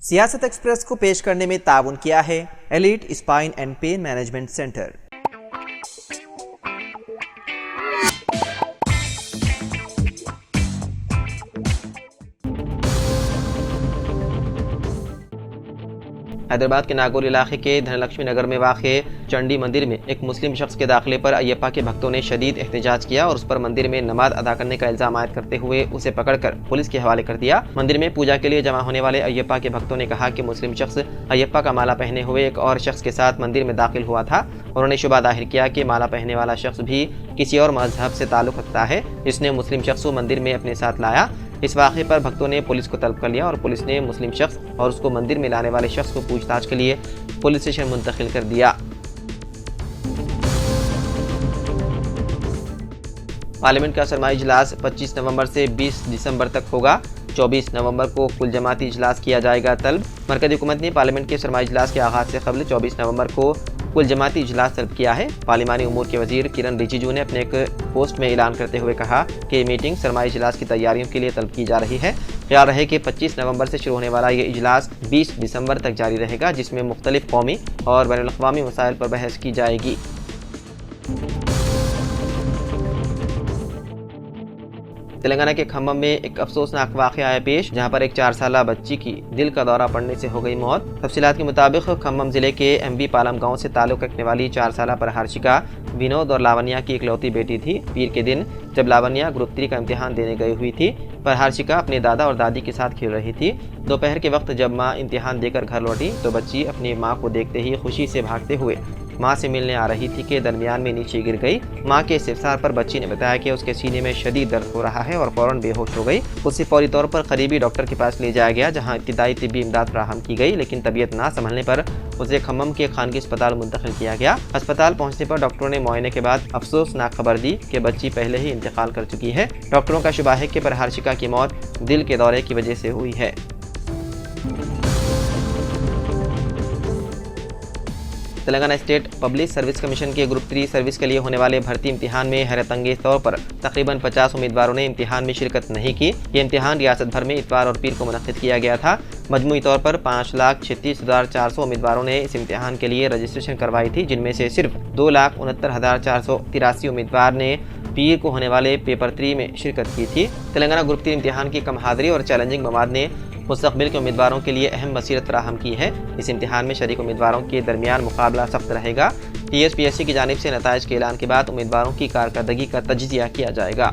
सियासत एक्सप्रेस को पेश करने में ताउन किया है elite spine and pain management centre. Hyderabad के नागौर इलाके के धनलक्ष्मी नगर में वाक़े चंडी मंदिर में एक मुस्लिम शख्स के दाखिले पर अयप्पा के भक्तों ने शदीद एहतजाज किया और उस पर मंदिर में नमाज अदा करने का इल्जाम आयद करते हुए उसे पकड़कर पुलिस के हवाले कर दिया। मंदिर में पूजा के लिए जमा होने वाले अयप्पा के भक्तों ने कहा कि मुस्लिम शख्स अयप्पा का माला पहने हुए एक और शख्स के साथ मंदिर में दाखिल हुआ था। उन्होंने शुबा जाहिर किया कि माला पहनने वाला शख्स भी किसी और मजहब से ताल्लुक़ रखता है, जिसने मुस्लिम शख्स को मंदिर में अपने साथ लाया। इस वाक़े पर भक्तों ने पुलिस को तलब कर लिया और पुलिस ने मुस्लिम शख्स और उसको मंदिर में लाने वाले शख्स को पूछताछ के लिए पुलिस स्टेशन मुंतकिल कर दिया। पार्लियामेंट का सरमाई इजलास 25 नवंबर से 20 दिसंबर तक होगा। 24 नवंबर को कुल जमाती इजलास किया जाएगा तलब। मरकज़ी हुकूमत ने पार्लियामेंट के सरमाई इजलास के आगाज़ से कबल 24 नवंबर को कुल जमाती इजलास तलब किया है। पार्लिमानी उमूर के वजीर किरण रिजिजू ने अपने एक पोस्ट में ऐलान करते हुए कहा कि मीटिंग सरमाई इजलास की तैयारियों के लिए तलब की जा रही है। ख्याल रहे कि 25 नवंबर से शुरू होने वाला ये इजलास 20 दिसंबर तक जारी रहेगा, जिसमें मुख्तलिफ कौमी और बैनुल अक़वामी मसाइल पर बहस की जाएगी। तेलंगाना के खम्मम में एक अफसोसनाक वाक़या आया पेश, जहां पर एक 4 साला बच्ची की दिल का दौरा पड़ने से हो गई मौत। तफसीलात के मुताबिक खम्मम जिले के एमबी पालम गांव से ताल्लुक़ रखने वाली 4 साला परहार्शिका विनोद और लावण्या की इकलौती बेटी थी। पीर के दिन जब लावण्या ग्रुप 3 का इम्तिहान देने गई हुई थी, परहार्शिका अपने दादा और दादी के साथ खेल रही थी। दोपहर के वक्त जब माँ इम्तिहान देकर घर लौटी तो बच्ची अपनी माँ को देखते ही खुशी से भागते हुए माँ से मिलने आ रही थी कि दरमियान में नीचे गिर गई। माँ के इस्तिफ़सार पर बच्ची ने बताया कि उसके सीने में शदीद दर्द हो रहा है और फ़ौरन बेहोश हो गई। उसे फौरी तौर पर करीबी डॉक्टर के पास ले जाया गया, जहाँ इब्तिदाई तिब्बी इमदाद फराहम की गई, लेकिन तबीयत ना संभलने पर उसे खम्मम के खानगी अस्पताल मुंतकिल किया गया। अस्पताल पहुँचने पर डॉक्टरों ने मुआयने के बाद अफसोसनाक खबर दी कि बच्ची पहले ही इंतकाल कर चुकी है। डॉक्टरों का शुबा है कि परहार्शिका की मौत दिल के दौरे की वजह से हुई है। Telangana state public service commission के ग्रुप 3 सर्विस के लिए होने वाले भर्ती इम्तिहान में हैरत अंगेज तौर पर तकरीबन 50 उम्मीदवारों ने इम्तिहान में शिरकत नहीं की। ये इम्तिहान रियासत भर में इतवार और पीर को मुनक्किद किया गया था। मजमूई तौर पर 5,36,400 उम्मीदवारों ने इस इम्तिहान के लिए रजिस्ट्रेशन करवाई थी, जिनमें से सिर्फ 2,69,483 उम्मीदवार ने पीर को होने वाले पेपर 3 में शिरकत की थी। तेलंगाना ग्रुप 3 इम्तिहान की कम हाज़िरी और चैलेंजिंग मवाद ने मुस्तक़बिल के उम्मीदवारों के लिए अहम बसीरत फराहम की है। इस इम्तिहान में शरीक उम्मीदवारों के दरमियान मुकाबला सख्त रहेगा। TSPSC की जानिब से नताइज के ऐलान के बाद उम्मीदवारों की कारकर्दगी का तज्ज़िया किया जाएगा।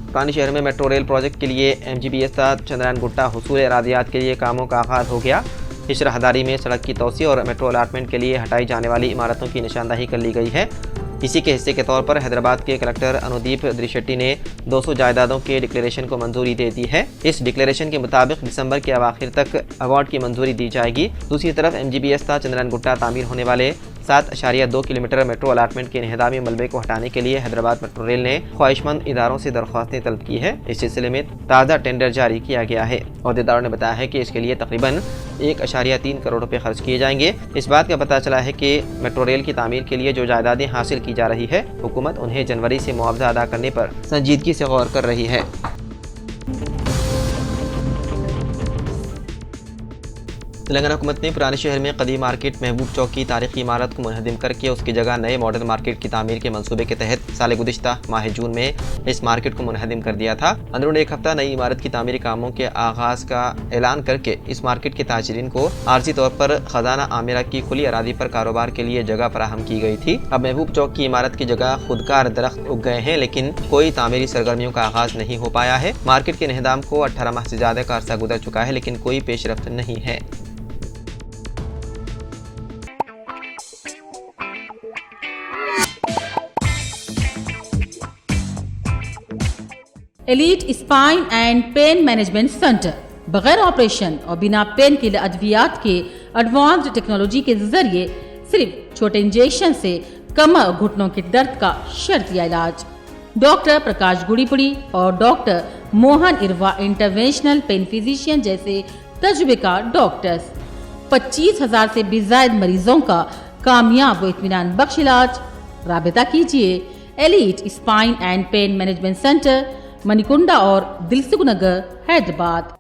पुरानी शहर में मेट्रो रेल प्रोजेक्ट के लिए MGBS चंद्रायन गुट्टा हुसूल इरादियात के लिए कामों का आगाज़ हो गया। इस राहदारी में सड़क की तोसी और मेट्रो अलाटमेंट के लिए हटाई जाने वाली इमारतों की निशानदही कर ली गई है। इसी के हिस्से के तौर पर हैदराबाद के कलेक्टर अनुदीप द्रिशेट्टी ने 200 जायदादों के डिक्लेरेशन को मंजूरी दे दी है। इस डिक्लेरेशन के मुताबिक दिसंबर के अवाखिर तक अवार्ड की मंजूरी दी जाएगी। दूसरी तरफ MGBS चंद्रायन गुट्टा तामीर होने वाले 7.2 किलोमीटर मेट्रो अलाटमेंट के इन्हदामी मलबे को हटाने के लिए हैदराबाद मेट्रो रेल ने ख्वाहिशमंद इदारों से दरख्वास्तें तलब की है। इस सिलसिले में ताज़ा टेंडर जारी किया गया है। अहदेदारों ने बताया है कि इसके लिए तकरीबन 1.3 करोड़ रुपए खर्च किए जाएंगे। इस बात का पता चला है कि मेट्रो रेल की तामीर के लिए जो जायदादें हासिल की जा रही है, हुकूमत उन्हें जनवरी से मुआवजा अदा करने पर संजीदगी से गौर कर रही है। तेलंगाना हुकूमत ने पुराने शहर में कदीम मार्केट महबूब चौक की तारीखी इमारत को मुनहदिम करके उसकी जगह नए मॉडर्न मार्केट की तामीर के मंसूबे के तहत साल गुज़िश्ता माह जून में इस मार्केट को मुनहदिम कर दिया था। अंदरून एक हफ्ता नई इमारत की तामीरी कामों के आगाज़ का ऐलान करके इस मार्केट के ताजरीन को आर्जी तौर पर खजाना आमिरा की खुली अरादी पर कारोबार के लिए जगह फराहम की गई थी। अब महबूब चौक की इमारत की जगह खुदकार दरख्त उग गए हैं, लेकिन कोई तामीरी सरगर्मियों का आगाज़ नहीं हो पाया है। मार्केट के इन्हदाम को 18 माह से ज़्यादा का अरसा गुजर चुका है, लेकिन कोई पेशरफ्त नहीं है। Elite spine and pain management centre बगैर ऑपरेशन और बिना पेन के अद्वियात के एडवांस्ड टेक्नोलॉजी के जरिए सिर्फ छोटे इंजेक्शन से कमर और घुटनों के दर्द का शर्तिया इलाज। डॉक्टर प्रकाश गुड़ीपुड़ी और डॉक्टर मोहन इरवा इंटरवेंशनल पेन फिजिशियन जैसे तजुर्बेकार डॉक्टर्स 25,000 से भी ज्यादा मरीजों का कामयाब व इत्मीनान बख्श इलाज। राबिता कीजिए elite spine and pain management centre, Manikunda और दिलसुख नगर, हैदराबाद।